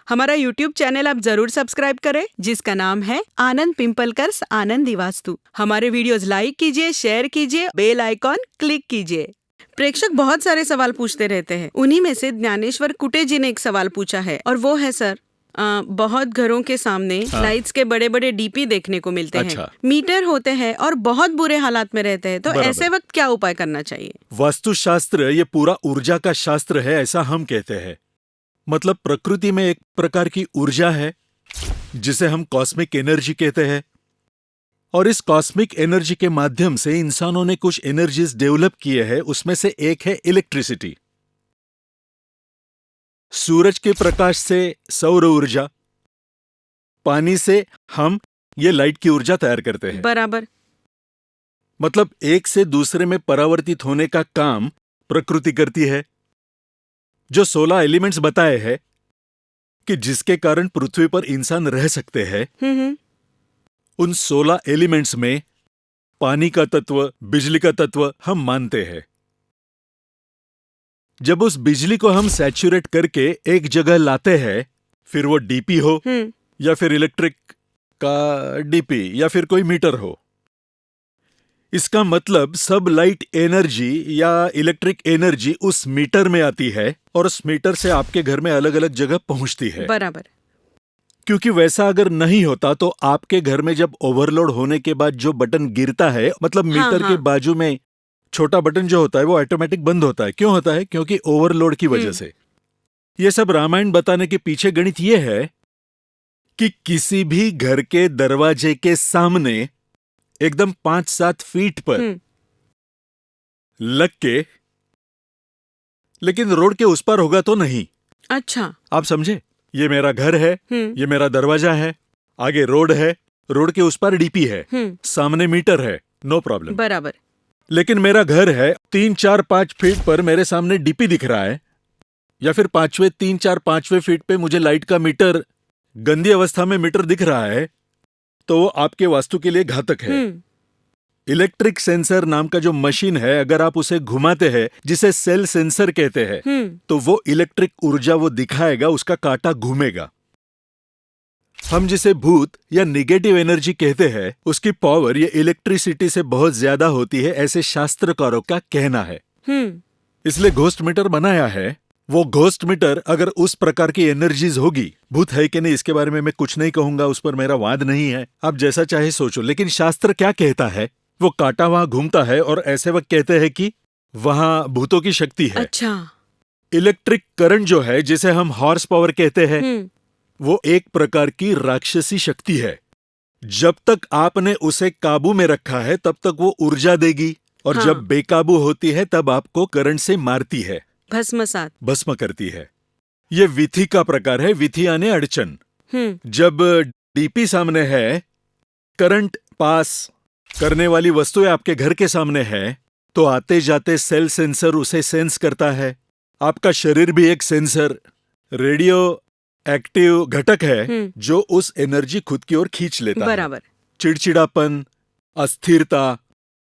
हमारा YouTube channel आप जरूर सब्सक्राइब करें, जिसका नाम है आनंद पिंपलकर्स आनंदी वास्तु। हमारे वीडियोस लाइक कीजिए, शेयर कीजिए, बेल आइकॉन क्लिक कीजिए। प्रेक्षक बहुत सारे सवाल पूछते रहते हैं, उन्हीं में से ज्ञानेश्वर कुटे जी ने एक सवाल पूछा है और वो है सर, बहुत घरों के सामने लाइट्स के बड़े बड़े डीपी देखने को मिलते हैं, मीटर होते हैं और बहुत बुरे हालात में रहते हैं, तो ऐसे वक्त क्या उपाय करना चाहिए? वास्तुशास्त्र ये पूरा ऊर्जा का शास्त्र है, ऐसा हम कहते हैं। मतलब प्रकृति में एक प्रकार की ऊर्जा है जिसे हम कॉस्मिक एनर्जी कहते हैं, और इस कॉस्मिक एनर्जी के माध्यम से इंसानों ने कुछ एनर्जीज डेवलप किए हैं। उसमें से एक है इलेक्ट्रिसिटी। सूरज के प्रकाश से सौर ऊर्जा, पानी से हम ये लाइट की ऊर्जा तैयार करते हैं। बराबर। मतलब एक से दूसरे में परावर्तित होने का काम प्रकृति करती है। जो 16 एलिमेंट्स बताए हैं कि जिसके कारण पृथ्वी पर इंसान रह सकते हैं, उन 16 एलिमेंट्स में पानी का तत्व, बिजली का तत्व हम मानते हैं। जब उस बिजली को हम सैचुरेट करके एक जगह लाते हैं, फिर वो डीपी हो या फिर इलेक्ट्रिक का डीपी या फिर कोई मीटर हो, इसका मतलब सब लाइट एनर्जी या इलेक्ट्रिक एनर्जी उस मीटर में आती है और उस मीटर से आपके घर में अलग अलग जगह पहुंचती है। बराबर। क्योंकि वैसा अगर नहीं होता तो आपके घर में जब ओवरलोड होने के बाद जो बटन गिरता है, मतलब मीटर के बाजू में छोटा बटन जो होता है वो ऑटोमेटिक बंद होता है। क्यों होता है? क्योंकि ओवरलोड की वजह से। ये सब रामायण बताने के पीछे गणित ये है कि किसी भी घर के दरवाजे के सामने एकदम 5-7 फीट पर लग के, लेकिन रोड के उस पार होगा तो नहीं। अच्छा, आप समझे? ये मेरा घर है, ये मेरा दरवाजा है, आगे रोड है, रोड के उस पार डीपी है, सामने मीटर है, नो प्रॉब्लम। बराबर। लेकिन मेरा घर है 3-4-5 फीट पर, मेरे सामने डीपी दिख रहा है, या फिर 3-4-5वें फीट पे मुझे लाइट का मीटर, गंदी अवस्था में मीटर दिख रहा है, तो वो आपके वास्तु के लिए घातक है। इलेक्ट्रिक सेंसर नाम का जो मशीन है, अगर आप उसे घुमाते हैं, जिसे सेल सेंसर कहते हैं, तो वो इलेक्ट्रिक ऊर्जा वो दिखाएगा, उसका कांटा घूमेगा। हम जिसे भूत या निगेटिव एनर्जी कहते हैं, उसकी पावर ये इलेक्ट्रिसिटी से बहुत ज्यादा होती है, ऐसे शास्त्रकारों का कहना है। इसलिए घोस्ट मीटर बनाया है। वो घोस्ट मीटर अगर उस प्रकार की एनर्जीज होगी, भूत है कि नहीं इसके बारे में मैं कुछ नहीं कहूंगा, उस पर मेरा वाद नहीं है, आप जैसा चाहे सोचो। लेकिन शास्त्र क्या कहता है, वो कांटा वहां घूमता है और ऐसे वक्त कहते हैं कि वहां भूतों की शक्ति है। अच्छा। इलेक्ट्रिक करंट जो है, जिसे हम हॉर्स पावर कहते हैं, वो एक प्रकार की राक्षसी शक्ति है। जब तक आपने उसे काबू में रखा है तब तक वो ऊर्जा देगी, और जब बेकाबू होती है तब आपको करंट से मारती है, भस्म करती है। ये विधि का प्रकार है। विधि यानी अड़चन। जब डीपी सामने है, करंट पास करने वाली वस्तुएं आपके घर के सामने है, तो आते जाते सेल सेंसर उसे सेंस करता है। आपका शरीर भी एक सेंसर, रेडियो एक्टिव घटक है जो उस एनर्जी खुद की ओर खींच लेता है। बराबर। चिड़चिड़ापन, अस्थिरता,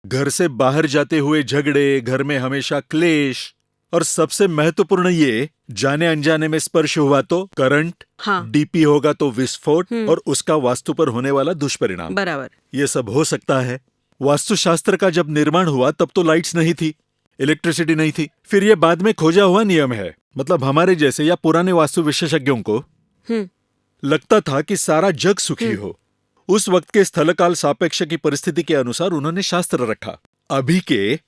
घर से बाहर जाते हुए झगड़े, घर में हमेशा क्लेश, और सबसे महत्वपूर्ण ये, जाने अनजाने में स्पर्श हुआ तो करंट, डीपी होगा तो विस्फोट, और उसका वास्तु पर होने वाला दुष्परिणाम। बराबर। ये सब हो सकता है। वास्तुशास्त्र का जब निर्माण हुआ तब तो लाइट्स नहीं थी, इलेक्ट्रिसिटी नहीं थी, फिर ये बाद में खोजा हुआ नियम है। मतलब हमारे जैसे या पुराने वास्तु विशेषज्ञों को लगता था कि सारा जग सुखी हो। उस वक्त के स्थलकाल सापेक्ष की परिस्थिति के अनुसार उन्होंने शास्त्र रखा। अभी के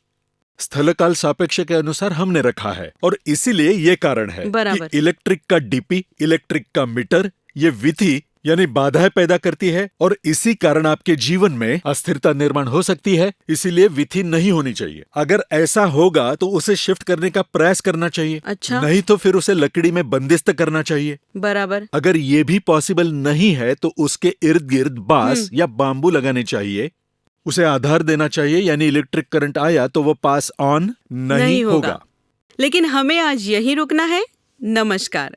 स्थलकाल सापेक्ष के अनुसार हमने रखा है, और इसीलिए ये कारण है कि इलेक्ट्रिक का डीपी, इलेक्ट्रिक का मीटर, ये विधि यानी बाधाएं पैदा करती है, और इसी कारण आपके जीवन में अस्थिरता निर्माण हो सकती है। इसीलिए विधि नहीं होनी चाहिए। अगर ऐसा होगा तो उसे शिफ्ट करने का प्रयास करना चाहिए। अच्छा। नहीं तो फिर उसे लकड़ी में बंदिस्त करना चाहिए। बराबर। अगर ये भी पॉसिबल नहीं है तो उसके इर्द गिर्द बांस या बांबू लगाने चाहिए, उसे आधार देना चाहिए, यानी इलेक्ट्रिक करंट आया तो वो पास ऑन नहीं होगा। लेकिन हमें आज यही रुकना है। नमस्कार।